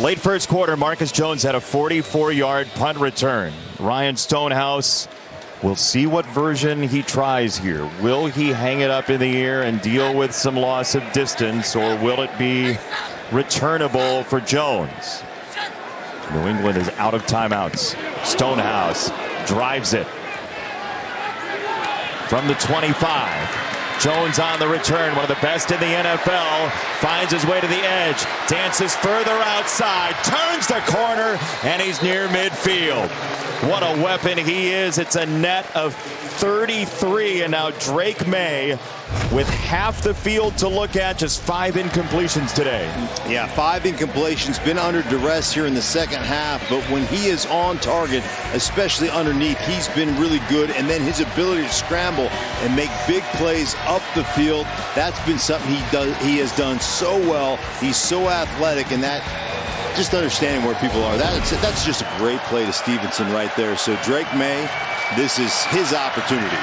Late first quarter, Marcus Jones had a 44-yard punt return. Ryan Stonehouse, we'll see what version he tries here. Will he hang it up in the air and deal with some loss of distance, or will it be returnable for Jones? New England is out of timeouts. Stonehouse drives it from the 25. Jones on the return, one of the best in the NFL, finds his way to the edge, dances further outside, turns the corner, and he's near midfield. What a weapon he is. It's a net of 33, and now Drake May with half the field to look at, just 5 incompletions today. Yeah, 5 incompletions, been under duress here in the second half, but when he is on target, especially underneath, he's been really good, and then his ability to scramble and make big plays up the field, that's been something he has done so well. He's so athletic, and that just understanding where people are, that's just a great play to Stevenson right there. So Drake May, this is his opportunity.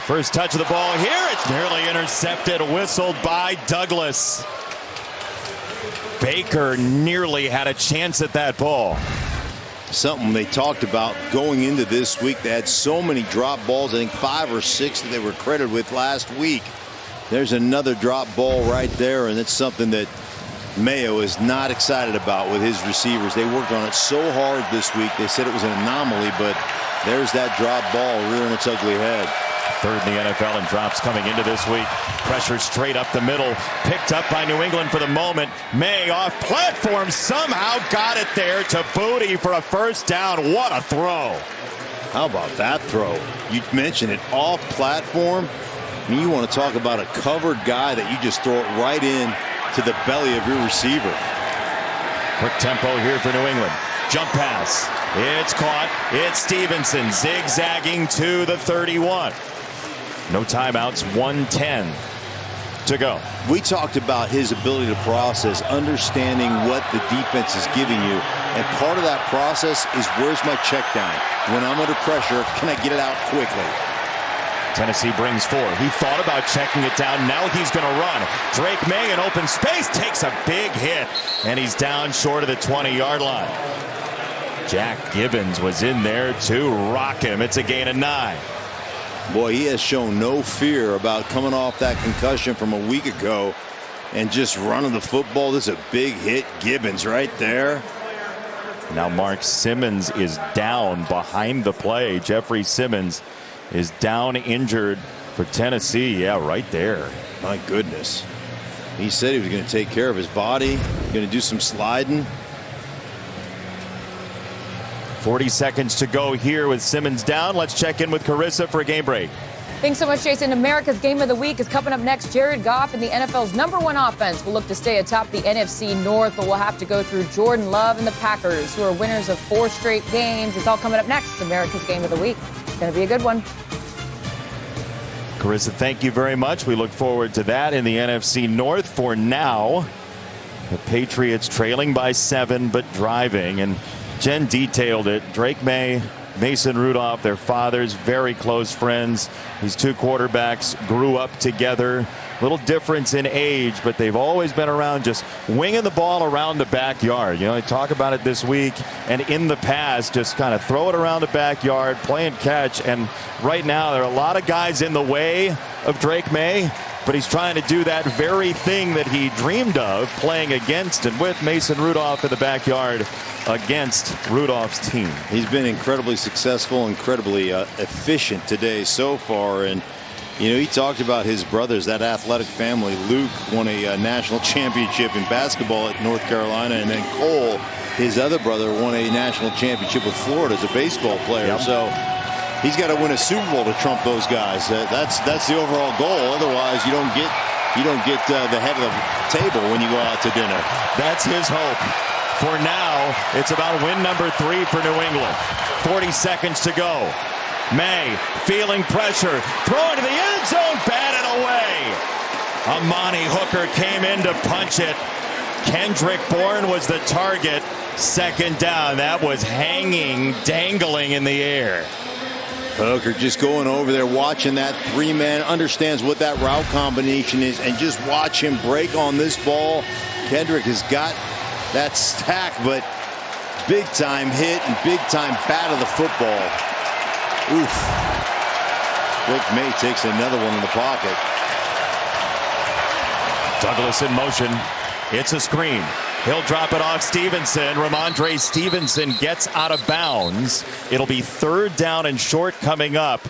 First touch of the ball here. It's nearly intercepted, whistled by Douglas. Baker nearly had a chance at that ball. Something they talked about going into this week. They had so many drop balls. I think 5 or 6 that they were credited with last week. There's another drop ball right there, and it's something that Mayo is not excited about with his receivers. They worked on it so hard this week. They said it was an anomaly, but there's that drop ball rearing its ugly head. Third in the NFL in drops coming into this week. Pressure straight up the middle. Picked up by New England for the moment. May off platform somehow got it there to Booty for a first down. What a throw. How about that throw? You mentioned it, off platform. I mean, you want to talk about a covered guy that you just throw it right in to the belly of your receiver. Quick tempo here for New England. Jump pass. It's caught. It's Stevenson zigzagging to the 31. No timeouts, 1:10 to go. We talked about his ability to process, understanding what the defense is giving you. And part of that process is, where's my check down? When I'm under pressure, can I get it out quickly? Tennessee brings 4. He thought about checking it down. Now he's going to run. Drake May in open space takes a big hit, and he's down short of the 20-yard line. Jack Gibbons was in there to rock him. It's a gain of 9. Boy, he has shown no fear about coming off that concussion from a week ago and just running the football. This is a big hit. Gibbons right there. Now Mark Simmons is down behind the play. Jeffrey Simmons is down injured for Tennessee. Yeah, right there. My goodness. He said he was going to take care of his body, going to do some sliding. 40 seconds to go here with Simmons down. Let's check in with Carissa for a game break. Thanks so much, Jason. America's Game of the Week is coming up next. Jared Goff and the NFL's #1 offense will look to stay atop the NFC North, but we'll have to go through Jordan Love and the Packers, who are winners of 4 straight games. It's all coming up next. America's Game of the Week. It's going to be a good one. Carissa, thank you very much. We look forward to that in the NFC North. For now, the Patriots trailing by 7, but driving. And Jen detailed it. Drake May, Mason Rudolph, their fathers, very close friends. These 2 quarterbacks grew up together. Little difference in age, but they've always been around just winging the ball around the backyard. You know, they talk about it this week and in the past, just kind of throw it around the backyard, play and catch. And right now, there are a lot of guys in the way of Drake May, but he's trying to do that very thing that he dreamed of, playing against and with Mason Rudolph in the backyard against Rudolph's team. He's been incredibly successful, incredibly efficient today so far. And, you know, he talked about his brothers, that athletic family. Luke won a national championship in basketball at North Carolina, and then Cole, his other brother, won a national championship with Florida as a baseball player. Yep. So he's got to win a Super Bowl to trump those guys. That's the overall goal. Otherwise, you don't get the head of the table when you go out to dinner. That's his hope. For now, it's about win number 3 for New England. 40 seconds to go. May feeling pressure, throwing to the end zone, batted away. Amani Hooker came in to punch it. Kendrick Bourne was the target. Second down. That was hanging, dangling in the air. Hooker just going over there, watching that three-man, understands what that route combination is, and just watch him break on this ball. Kendrick has got that stack, but big-time hit and big-time bat of the football. Oof. Drake May takes another one in the pocket. Douglas in motion. It's a screen. He'll drop it off Stevenson. Ramondre Stevenson gets out of bounds. It'll be 3rd down and short coming up.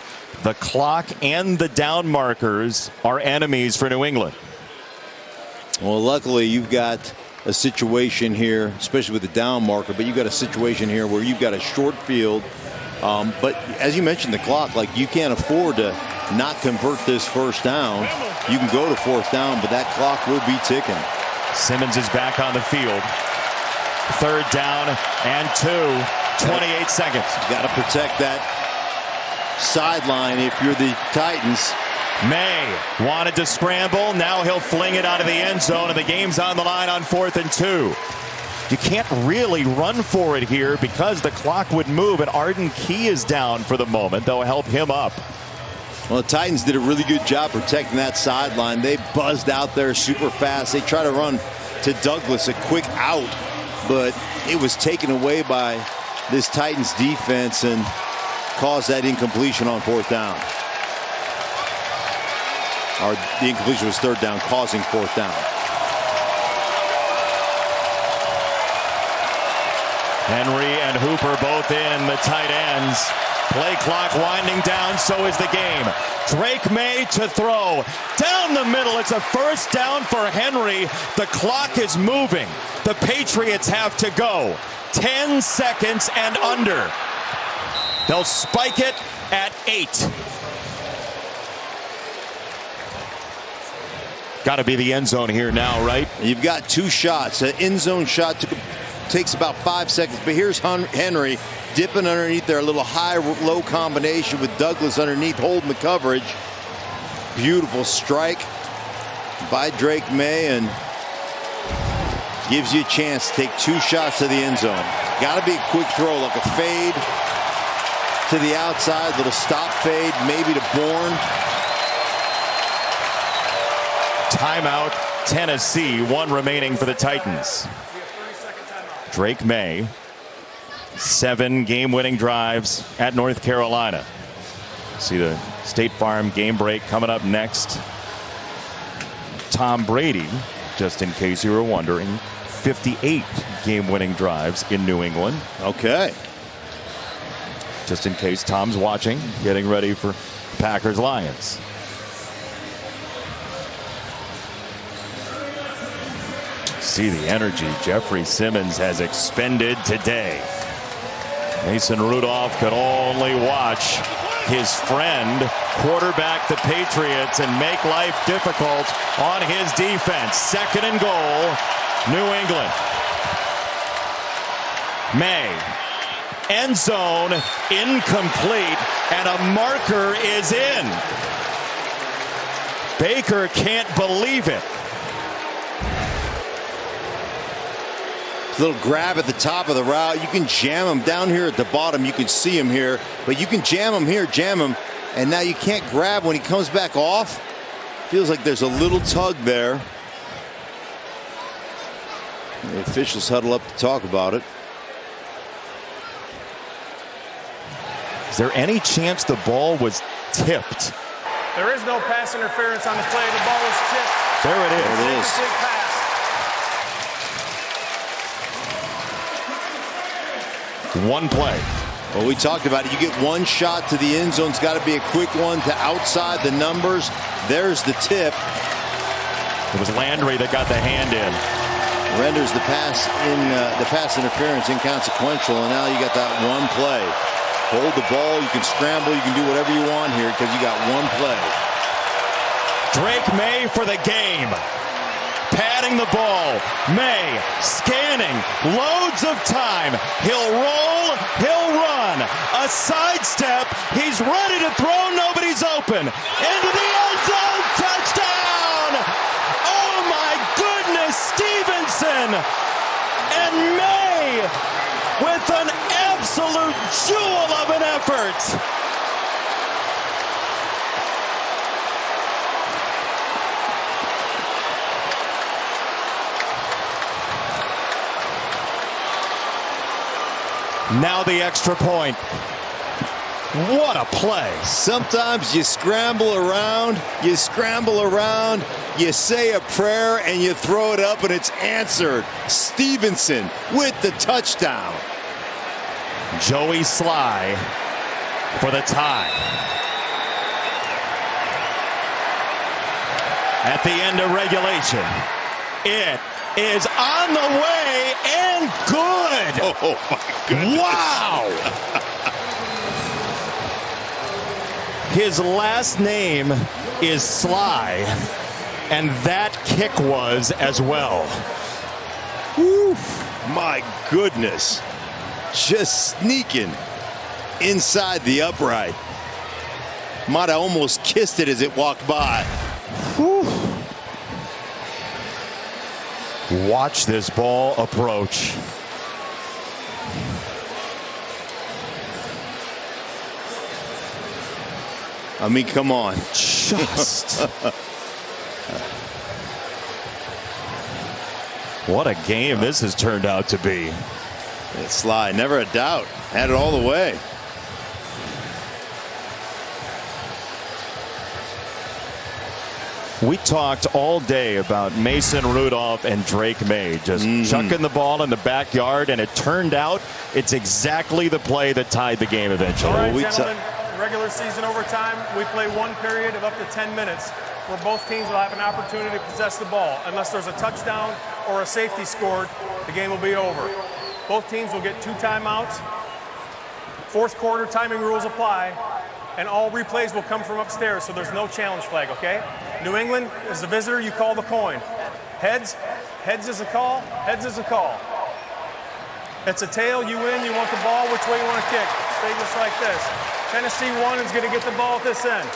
The clock and the down markers are enemies for New England. Well, luckily you've got a situation here, especially with the down marker, but you've got a situation here where you've got a short field. But as you mentioned, the clock, like, you can't afford to not convert this 1st down. You can go to 4th down, but that clock will be ticking. Simmons is back on the field. 3rd down and 2. 28 seconds. Got to protect that sideline if you're the Titans. May wanted to scramble. Now he'll fling it out of the end zone, and the game's on the line on 4th and 2. You can't really run for it here because the clock would move, and Arden Key is down for the moment. They'll help him up. Well, the Titans did a really good job protecting that sideline. They buzzed out there super fast. They try to run to Douglas a quick out, but it was taken away by this Titans defense and caused that incompletion on 4th down. Or the incompletion was 3rd down, causing 4th down. Henry and Hooper both in, the tight ends. Play clock winding down, so is the game. Drake May to throw. Down the middle, it's a 1st down for Henry. The clock is moving. The Patriots have to go. 10 seconds and under. They'll spike it at 8. Got to be the end zone here now, right? You've got 2 shots. An end zone shot takes about 5 seconds, but here's Henry dipping underneath there, a little high-low combination with Douglas underneath holding the coverage. Beautiful strike by Drake May, and gives you a chance to take 2 shots to the end zone. Got to be a quick throw, like a fade to the outside, little stop fade, maybe to Bourne. Timeout, Tennessee. 1 remaining for the Titans. Drake May, 7 game-winning drives at North Carolina. See the State Farm game break coming up next. Tom Brady, just in case you were wondering, 58 game-winning drives in New England. Okay. Just in case Tom's watching, getting ready for Packers-Lions. See the energy Jeffrey Simmons has expended today. Mason Rudolph could only watch his friend quarterback the Patriots and make life difficult on his defense. 2nd and goal, New England. May. End zone incomplete, and a marker is in. Baker can't believe it. Little grab at the top of the route. You can jam him down here at the bottom. You can see him here, but you can jam him here, jam him, and now you can't grab when he comes back off. Feels like there's a little tug there. The officials huddle up to talk about it. Is there any chance the ball was tipped? There is no pass interference on the play. The ball was tipped. There it is. There it is. Big pass. One play. Well, we talked about it. You get 1 shot to the end zone. It's got to be a quick one to outside the numbers. There's the tip. It was Landry that got the hand in. Renders the pass interference inconsequential, and now you got that 1 play. Hold the ball. You can scramble. You can do whatever you want here because you got 1 play. Drake May for the game. Patting the ball. May scanning. Loads of time. He'll roll. He'll run. A sidestep. He's ready to throw. Nobody's open. Into the end zone. Touchdown. Oh my goodness. Stevenson. And May with an absolute jewel of an effort. Now the extra point. What a play. Sometimes you scramble around, you say a prayer, and you throw it up, and it's answered. Stevenson with the touchdown. Joey Sly for the tie. At the end of regulation, it is on the way and good. Oh, my goodness. Wow. His last name is Sly, and that kick was as well. Woo, my goodness. Just sneaking inside the upright. Might have almost kissed it as it walked by. Whew. Watch this ball approach. I mean, come on. Just. What a game this has turned out to be. Sly, never a doubt. Had it all the way. We talked all day about Mason Rudolph and Drake May just chucking the ball in the backyard, and it turned out it's exactly the play that tied the game eventually. All right, gentlemen, regular season overtime, we play one period of up to 10 minutes where both teams will have an opportunity to possess the ball. Unless there's a touchdown or a safety scored, the game will be over. Both teams will get 2 timeouts. Fourth quarter timing rules apply, and all replays will come from upstairs, so there's no challenge flag, okay? New England, as the visitor, you call the coin. Heads is a call, heads is a call. It's a tail, you win, you want the ball, which way you want to kick. Stay just like this. Tennessee won is going to get the ball at this end.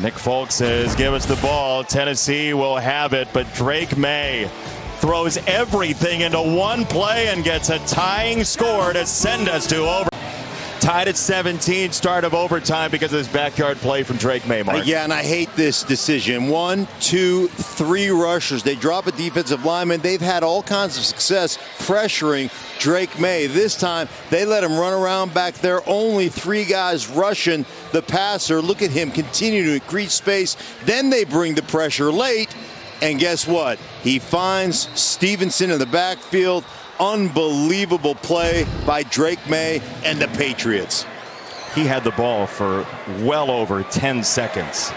Nick Folk says, give us the ball. Tennessee will have it, but Drake May throws everything into one play and gets a tying score to send us to over. Tied at 17, start of overtime because of this backyard play from Drake May, Mark. Yeah, and I hate this decision. 1, 2, 3 rushers. They drop a defensive lineman. They've had all kinds of success pressuring Drake May. This time, they let him run around back there. Only 3 guys rushing the passer. Look at him continue to increase space. Then they bring the pressure late. And guess what? He finds Stevenson in the backfield. Unbelievable play by Drake May and the Patriots. He had the ball for well over 10 seconds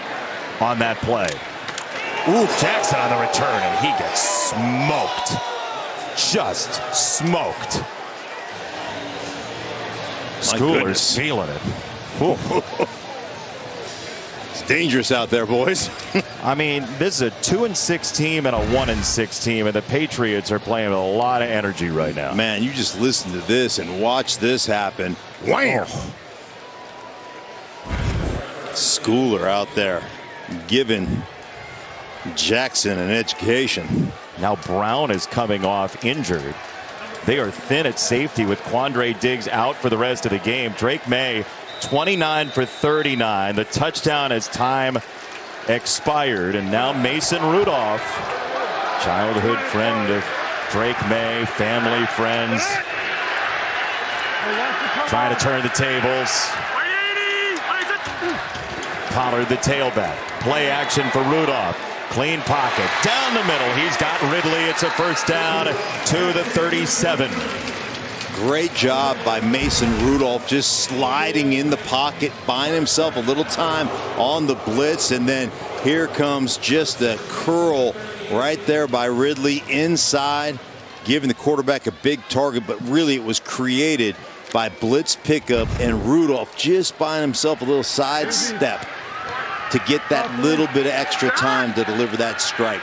on that play. Ooh, Jackson on the return, and he gets smoked. Just smoked. Schooler's feeling it. It's dangerous out there, boys. I mean, this is a 2-6 team and a 1-6 team, and the Patriots are playing with a lot of energy right now. Man, you just listen to this and watch this happen. Wham! Oh. Schooler out there giving Jackson an education. Now Brown is coming off injured. They are thin at safety with Quandre Diggs out for the rest of the game. Drake May, 29 for 39. The touchdown as time expired. And now Mason Rudolph, childhood friend of Drake May, family, friends, trying to turn the tables. Pollard, the tailback. Play action for Rudolph. Clean pocket. Down the middle. He's got Ridley. It's a first down to the 37. Great job by Mason Rudolph, just sliding in the pocket, buying himself a little time on the blitz. And then here comes just a curl right there by Ridley inside, giving the quarterback a big target. But really it was created by blitz pickup and Rudolph just buying himself a little sidestep to get that little bit of extra time to deliver that strike.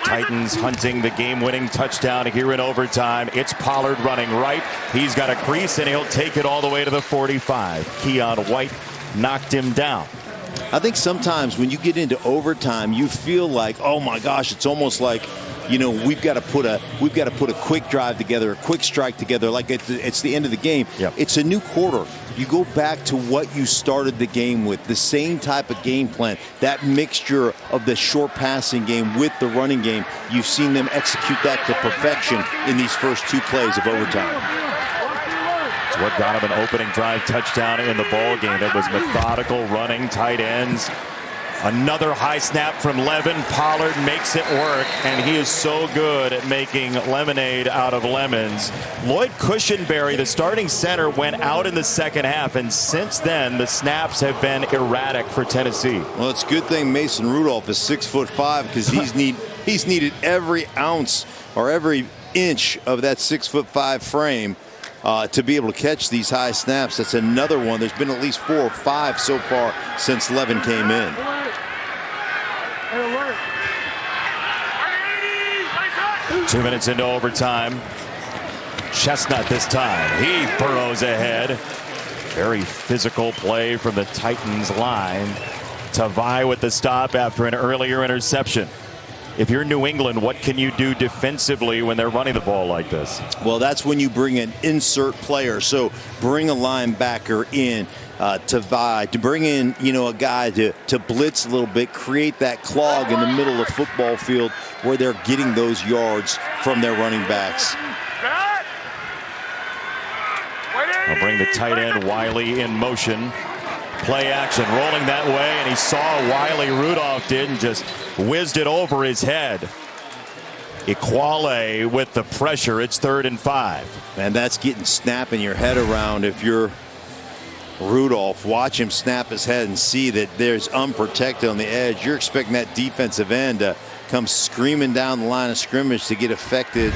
Titans hunting the game-winning touchdown here in overtime. It's Pollard running right. He's got a crease, and he'll take it all the way to the 45. Keon White knocked him down. I think sometimes when you get into overtime, you feel like, oh my gosh, it's almost like, you know, we've got to put a quick drive together, a quick strike together, like it's the end of the game. Yep. It's a new quarter. You go back to what you started the game with, the same type of game plan, that mixture of the short passing game with the running game. You've seen them execute that to perfection in these first 2 plays of overtime. what got him an opening drive touchdown in the ball game. It was methodical running, tight ends. Another high snap from Levin. Pollard makes it work, and he is so good at making lemonade out of lemons. Lloyd Cushenberry, the starting center, went out in the second half, and since then the snaps have been erratic for Tennessee. Well, it's a good thing Mason Rudolph is 6'5" because he's needed every ounce or every inch of that 6'5" frame to be able to catch these high snaps. That's another one. There's been at least 4 or 5 so far since Levin came in. 2 minutes into overtime. Chestnut this time. He burrows ahead. Very physical play from the Titans line. Tavai with the stop after an earlier interception. If you're New England, what can you do defensively when they're running the ball like this? Well, that's when you bring an insert player. So bring a linebacker in, Tavai, to bring in, a guy to blitz a little bit, create that clog in the middle of the football field where they're getting those yards from their running backs. I'll bring the tight end Wiley in motion. Play action, rolling that way, and he saw Wiley. Rudolph did and just whizzed it over his head. Equale with the pressure. It's 3rd and 5. And that's getting snapping your head around. If you're Rudolph, watch him snap his head and see that there's unprotected on the edge. You're expecting that defensive end to come screaming down the line of scrimmage to get affected,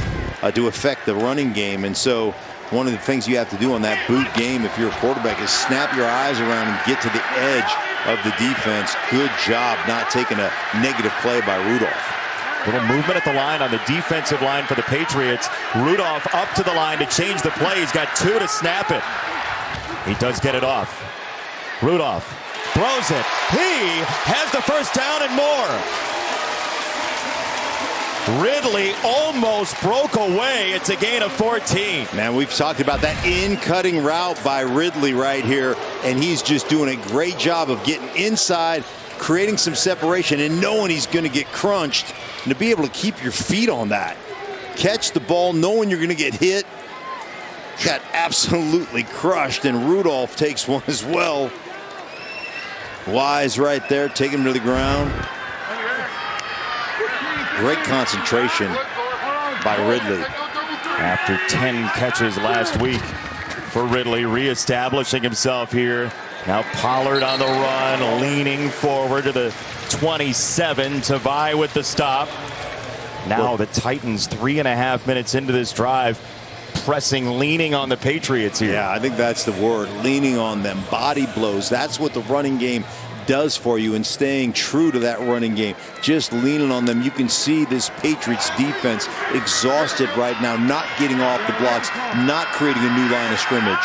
to affect the running game. And so one of the things you have to do on that boot game if you're a quarterback is snap your eyes around and get to the edge of the defense. Good job not taking a negative play by Rudolph. Little movement at the line on the defensive line for the Patriots. Rudolph up to the line to change the play. He's got 2 to snap it. He does get it off. Rudolph throws it. He has the first down and more. Ridley almost broke away. It's a gain of 14. Man, we've talked about that in-cutting route by Ridley right here, and he's just doing a great job of getting inside, creating some separation, and knowing he's going to get crunched, and to be able to keep your feet on that. Catch the ball, knowing you're going to get hit. Got absolutely crushed, and Rudolph takes one as well. Wise right there, taking him to the ground. Great concentration by Ridley. After 10 catches last week for Ridley, reestablishing himself here. Now Pollard on the run, leaning forward to the 27. Tavai with the stop. Now the Titans 3.5 minutes into this drive, pressing, leaning on the Patriots here. Yeah, I think that's the word, leaning on them. Body blows. That's what the running game does for you, and staying true to that running game, just leaning on them. You can see this Patriots defense exhausted right now, not getting off the blocks, not creating a new line of scrimmage.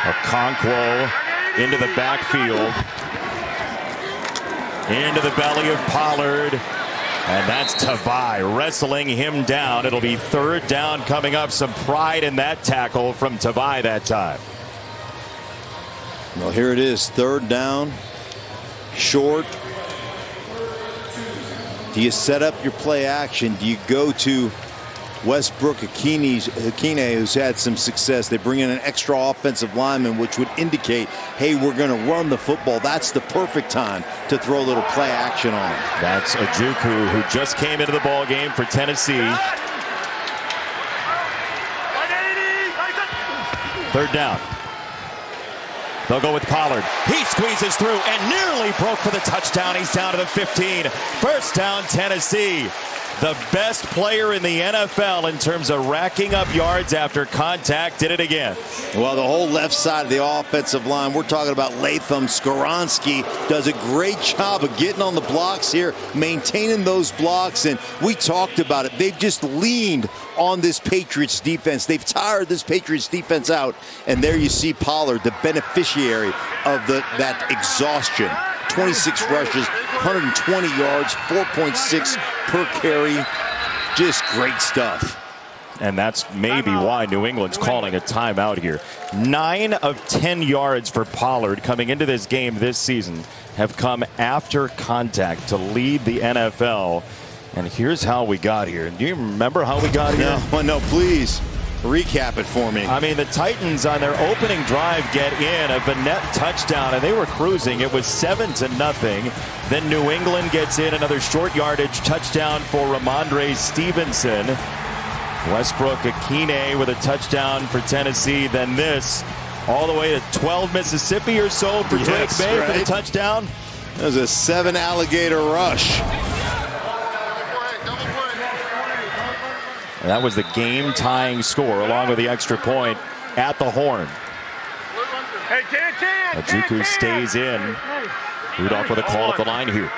Okonkwo into the backfield, into the belly of Pollard, and that's Tavai wrestling him down. It'll be 3rd down coming up. Some pride in that tackle from Tavai that time. Well, here it is, 3rd down, short. Do you set up your play action? Do you go to Westbrook Akine, who's had some success? They bring in an extra offensive lineman, which would indicate, hey, we're going to run the football. That's the perfect time to throw a little play action on him. That's Ojukwu, who just came into the ball game for Tennessee. 3rd down. They'll go with Pollard. He squeezes through and nearly broke for the touchdown. He's down to the 15. 1st down, Tennessee. The best player in the NFL in terms of racking up yards after contact did it again. Well, the whole left side of the offensive line, we're talking about Latham. Skoronski does a great job of getting on the blocks here, maintaining those blocks, and we talked about it. They've just leaned on this Patriots defense. They've tired this Patriots defense out, and there you see Pollard, the beneficiary of that exhaustion. 26 rushes, 120 yards, 4.6 per carry. Just great stuff. And that's maybe why New England's calling a timeout here. 9 of 10 yards for Pollard coming into this game this season have come after contact to lead the NFL. And here's how we got here. Do you remember how we got here? No, please recap it for me. I mean, the Titans on their opening drive get in a Vanette touchdown, and they were cruising. It was 7-0. Then New England gets in another short yardage touchdown for Ramondre Stevenson. Westbrook Akine with a touchdown for Tennessee. Then this all the way to 12 Mississippi or so for Drake May for the touchdown. That was a 7-alligator rush. That was the game-tying score, along with the extra point at the horn. Ojukwu stays in. Rudolph with a call at the line here.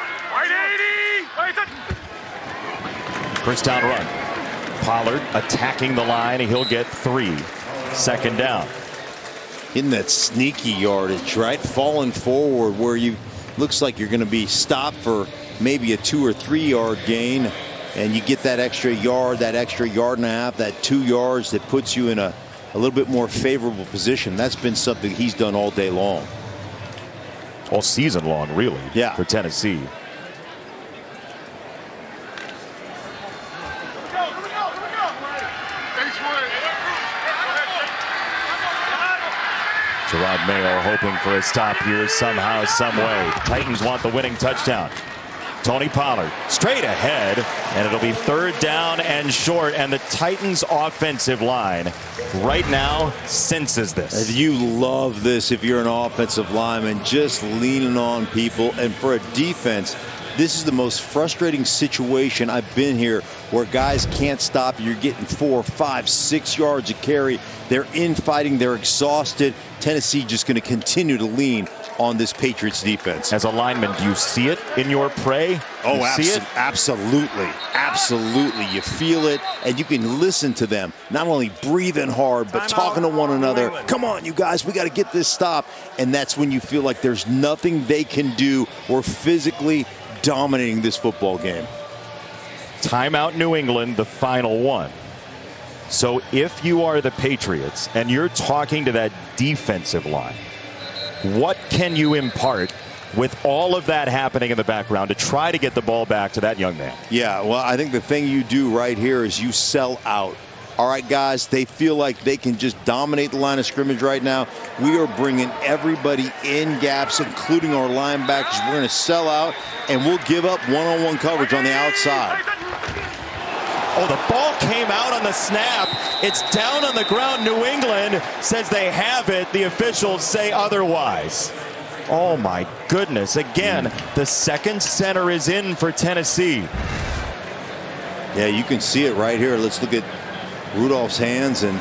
First down run. Pollard attacking the line, and he'll get 3. Second down. In that sneaky yardage, right? Falling forward where you looks like you're going to be stopped for maybe a 2 or 3 yard gain. And you get that extra yard, that extra yard and a half, that 2 yards that puts you in a little bit more favorable position. That's been something he's done all day long. All season long, really, for Tennessee. Gerard Mayo hoping for a stop here somehow, some way. Titans want the winning touchdown. Tony Pollard straight ahead, and it'll be 3rd down and short, and the Titans offensive line right now senses this. You love this if you're an offensive lineman, just leaning on people. And for a defense, this is the most frustrating situation I've been here, where guys can't stop. You're getting 4, 5, 6 yards a carry. They're infighting, they're exhausted. Tennessee just going to continue to lean on this Patriots defense. As a lineman, do you see it in your prey? Oh, absolutely. Absolutely. You feel it, and you can listen to them, not only breathing hard, but talking to one another. Come on, you guys, we got to get this stop. And that's when you feel like there's nothing they can do. We're physically dominating this football game. Timeout New England, the final one. So if you are the Patriots and you're talking to that defensive line, what can you impart with all of that happening in the background to try to get the ball back to that young man? Yeah, well, I think the thing you do right here is you sell out. All right, guys, they feel like they can just dominate the line of scrimmage right now. We are bringing everybody in gaps, including our linebackers. We're going to sell out, and we'll give up one-on-one coverage on the outside. Oh, the ball came out on the snap. It's down on the ground. New England says they have it. The officials say otherwise. Oh, my goodness. Again, the second center is in for Tennessee. Yeah, you can see it right here. Let's look at Rudolph's hands, and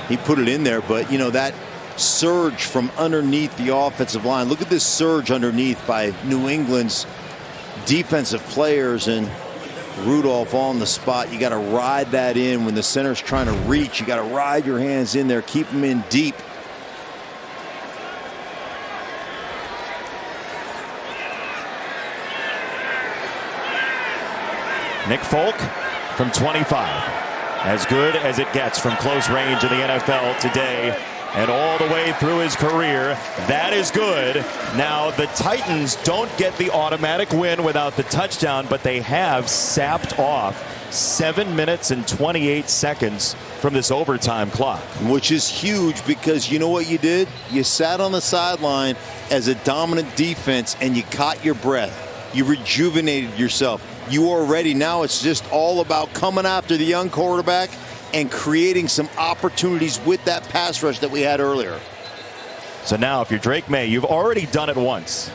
he put it in there. But, you know, that surge from underneath the offensive line. Look at this surge underneath by New England's defensive players, and Rudolph on the spot. You got to ride that in when the center's trying to reach. You got to ride your hands in there, keep them in deep. Nick Folk from 25. As good as it gets from close range in the NFL today. And all the way through his career, that is good. Now, the Titans don't get the automatic win without the touchdown, but they have sapped off 7 minutes and 28 seconds from this overtime clock. Which is huge, because you know what you did? You sat on the sideline as a dominant defense, and you caught your breath. You rejuvenated yourself. You are ready. Now it's just all about coming after the young quarterback and creating some opportunities with that pass rush that we had earlier. So now, if you're Drake May, you've already done it once.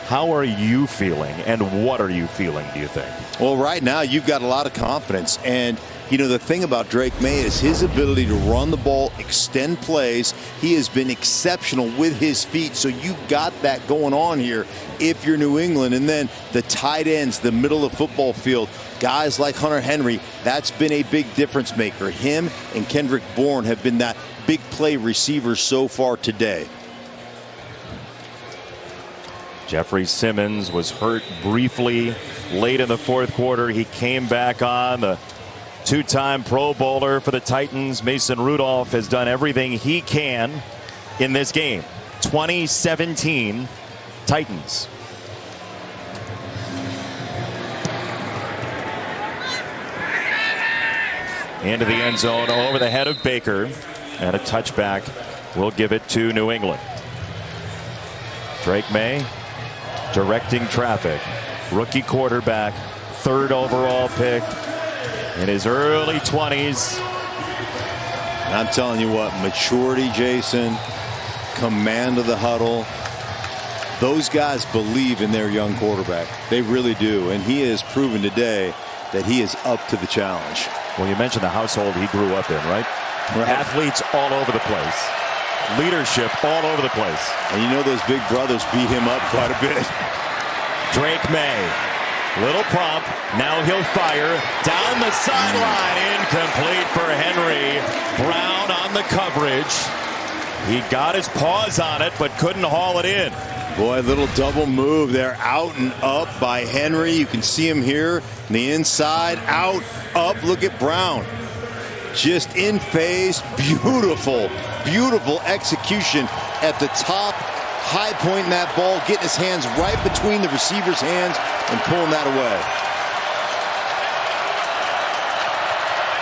How are you feeling, and what are you feeling, do you think? Well, right now, you've got a lot of confidence. And, you know, the thing about Drake May is his ability to run the ball, extend plays. He has been exceptional with his feet. So you've got that going on here if you're New England. And then the tight ends, the middle of the football field, guys like Hunter Henry, that's been a big difference maker. Him and Kendrick Bourne have been that big play receivers so far today. Jeffrey Simmons was hurt briefly late in the fourth quarter. He came back on. The two-time Pro Bowler for the Titans, Mason Rudolph, has done everything he can in this game. 2017 Titans. into the end zone over the head of Baker, and a touchback will give it to New England. Drake May directing traffic. Rookie quarterback, 3rd overall pick in his early 20s. And I'm telling you what, maturity, Jason, command of the huddle. Those guys believe in their young quarterback. They really do. And he has proven today that he is up to the challenge. Well, you mentioned the household he grew up in, right? Athletes all over the place. Leadership all over the place. And you know those big brothers beat him up quite a bit. Drake May. Little pump. Now he'll fire. Down the sideline. Incomplete for Henry. Brown on the coverage. He got his paws on it, but couldn't haul it in. Boy, little double move there. Out and up by Henry. You can see him here. On the inside. Out, up. Look at Brown. Just in phase. Beautiful, beautiful execution at the top. High point in that ball. Getting his hands right between the receiver's hands and pulling that away.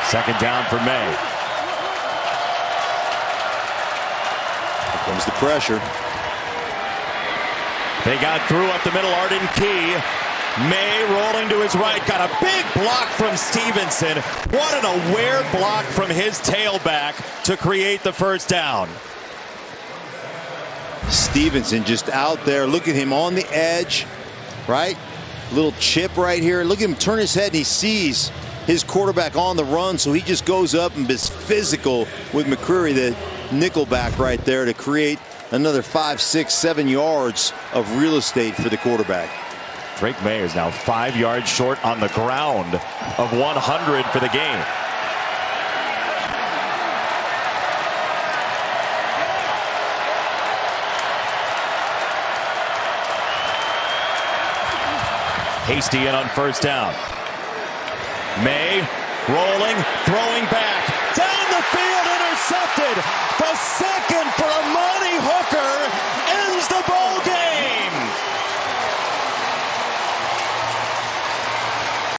2nd down for May. Here comes the pressure. They got through up the middle. Arden Key. May rolling to his right. Got a big block from Stevenson. What an aware block from his tailback to create the 1st down. Stevenson just out there. Look at him on the edge. Right? Little chip right here. Look at him turn his head and he sees his quarterback on the run. So he just goes up and is physical with McCreary, the nickelback right there, to create another 5, 6, 7 yards of real estate for the quarterback. Drake May is now 5 yards short on the ground of 100 for the game. Hasty in on 1st down. May rolling, throwing back. Down the field, intercepted.